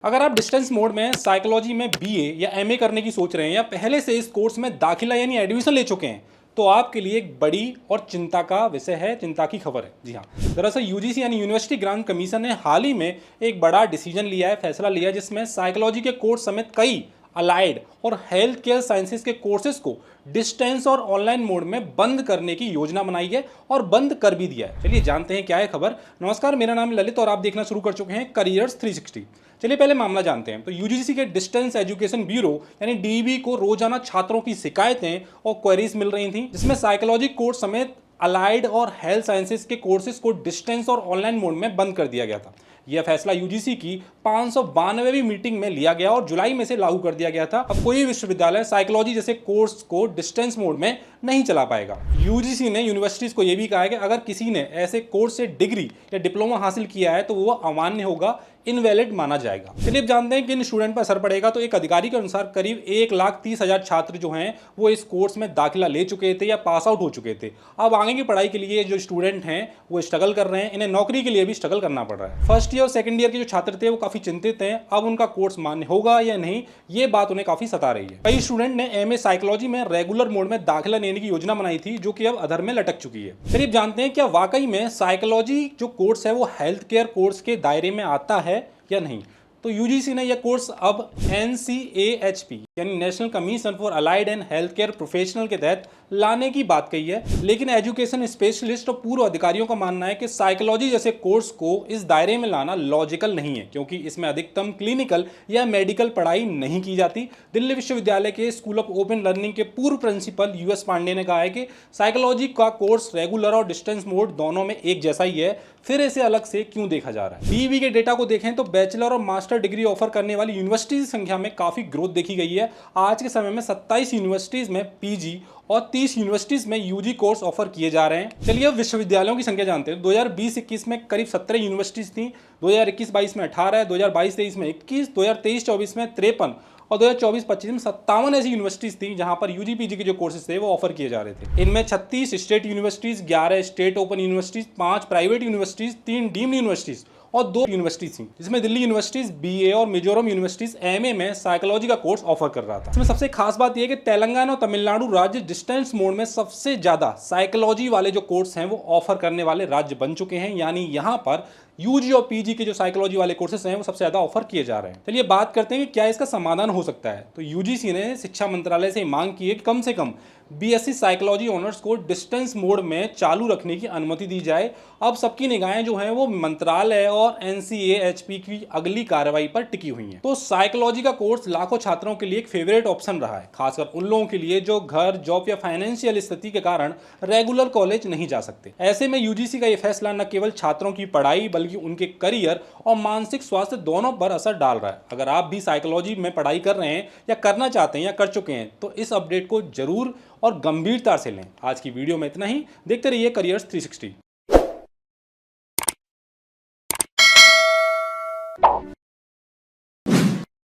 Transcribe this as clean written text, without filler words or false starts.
अगर आप distance mode में साइकोलॉजी में बीए या एमए करने की सोच रहे हैं या पहले से इस कोर्स में दाखिला यानी एडमिशन ले चुके हैं तो आपके लिए एक बड़ी और चिंता का विषय है, चिंता की खबर है। जी हाँ, दरअसल यूजीसी यानी यूनिवर्सिटी ग्रांट कमीशन ने हाल ही में एक बड़ा डिसीजन लिया है, फैसला लिया है, जिसमें साइकोलॉजी के कोर्स समेत कई अलाइड और हेल्थ केयर साइंसेज के कोर्सेज को डिस्टेंस और ऑनलाइन मोड में बंद करने की योजना बनाई है और बंद कर भी दिया है। चलिए जानते हैं क्या है खबर। नमस्कार, मेरा नाम ललित और आप देखना शुरू कर चुके हैं करियर्स 360। चलिए पहले मामला जानते हैं। तो यूजीसी के डिस्टेंस एजुकेशन ब्यूरो यानी डीईबी को रोजाना छात्रों की शिकायतें और क्वेरीज मिल रही थी, जिसमें साइकोलॉजी कोर्स समेत अलाइड और हेल्थ साइंसेज के कोर्सेज को डिस्टेंस और ऑनलाइन मोड में बंद कर दिया गया था। यह फैसला यूजीसी की 592वीं मीटिंग में लिया गया और जुलाई में से लागू कर दिया गया था। अब कोई विश्वविद्यालय साइकोलॉजी जैसे कोर्स को डिस्टेंस मोड में नहीं चला पाएगा। यूजीसी ने यूनिवर्सिटीज को यह भी कहा है कि अगर किसी ने ऐसे कोर्स से डिग्री या डिप्लोमा हासिल किया है तो वह अमान्य होगा, इनवैलिड माना जाएगा। चलिए अब जानते हैं कि इन स्टूडेंट पर असर पड़ेगा। तो एक अधिकारी के अनुसार करीब 1,30,000 छात्र जो हैं वो इस कोर्स में दाखिला ले चुके थे या पास आउट हो चुके थे। अब आगे की पढ़ाई के लिए जो स्टूडेंट हैं वो स्ट्रगल कर रहे हैं, इन्हें नौकरी के लिए भी स्ट्रगल करना पड़ रहा है। फर्स्ट ईयर और सेकंड ईयर के जो छात्र थे वो काफी चिंतित हैं, अब उनका कोर्स मान्य होगा या नहीं, ये बात उन्हें काफी सता रही है। कई स्टूडेंट ने एमए साइकोलॉजी में रेगुलर मोड में दाखिला लेने की योजना बनाई थी, जो कि अब अधर में लटक चुकी है। फिर अब जानते हैं क्या वाकई में साइकोलॉजी जो कोर्स है वो हेल्थ केयर कोर्स के दायरे में आता है या नहीं। तो यूजीसी ने यह कोर्स अब NCAHP यानी national commission for allied and health care professional के तहत लाने की बात कही है, लेकिन एजुकेशन स्पेशलिस्ट और पूर्व अधिकारियों का मानना है कि साइकोलॉजी जैसे कोर्स को इस दायरे में लाना लॉजिकल नहीं है, क्योंकि इसमें अधिकतम क्लिनिकल या मेडिकल पढ़ाई नहीं की जाती। दिल्ली विश्वविद्यालय के स्कूल ऑफ ओपन लर्निंग के पूर्व प्रिंसिपल US पांडे ने कहा है कि साइकोलॉजी का कोर्स रेगुलर और डिस्टेंस मोड दोनों में एक जैसा ही है, फिर इसे अलग से क्यों देखा जा रहा है। डीईबी के डेटा को देखें तो बैचलर और मास्टर डिग्री ऑफर करने वाली यूनिवर्सिटीज की संख्या में काफी ग्रोथ देखी गई है। आज के समय में 27 यूनिवर्सिटीज में पीजी और 30 यूनिवर्सिटीज में यूजी कोर्स ऑफर किए जा रहे हैं। चलिए अब विश्वविद्यालयों की संख्या जानते हैं। 2020-21 में करीब 17 यूनिवर्सिटीज थी, 2021-22 में 18, 2022-23 में 21, 2023-24 में 53 और 2024-25 में 57 ऐसी यूनिवर्सिटीज थी जहां पर यूजी पीजी के जो कोर्सेज थे वो ऑफर किए जा रहे थे। इनमें 36 state universities, 11 state open universities, 5 private universities, 3 deemed universities और 2 यूनिवर्सिटीज थी, जिसमें दिल्ली यूनिवर्सिटीज बीए और मिजोरम यूनिवर्सिटीज एमए में साइकोलॉजी का कोर्स ऑफर कर रहा था। इसमें सबसे खास बात यह कि तेलंगाना और तमिलनाडु राज्य डिस्टेंस मोड में सबसे ज्यादा साइकोलॉजी वाले जो कोर्स हैं वो ऑफर करने वाले राज्य बन चुके हैं, यानी यहाँ पर यूजी और पीजी के जो साइकोलॉजी वाले कोर्सेज हैं वो सबसे ज्यादा ऑफर किए जा रहे हैं। चलिए बात करते हैं कि क्या इसका समाधान हो सकता है। तो यूजीसी ने शिक्षा मंत्रालय से मांग की है कि कम से कम बीएससी साइकोलॉजी ऑनर्स को डिस्टेंस मोड में चालू रखने की अनुमति दी जाए। अब सबकी निगाहें जो हैं वो मंत्रालय और NCAHP की अगली कार्रवाई पर टिकी हुई हैं। तो साइकोलॉजी का कोर्स लाखों छात्रों के लिए एक फेवरेट ऑप्शन रहा है, खासकर उन लोगों के लिए जो घर, जॉब या फाइनेंशियल स्थिति के कारण रेगुलर कॉलेज नहीं जा सकते। ऐसे में यूजीसी का यह फैसला न केवल छात्रों की पढ़ाई बल्कि उनके करियर और मानसिक स्वास्थ्य दोनों पर असर डाल रहा है। अगर आप भी साइकोलॉजी में पढ़ाई कर रहे हैं या करना चाहते हैं या कर चुके हैं तो इस अपडेट को जरूर और गंभीरता से लें। आज की वीडियो में इतना ही। देखते रहिए करियर्स 360।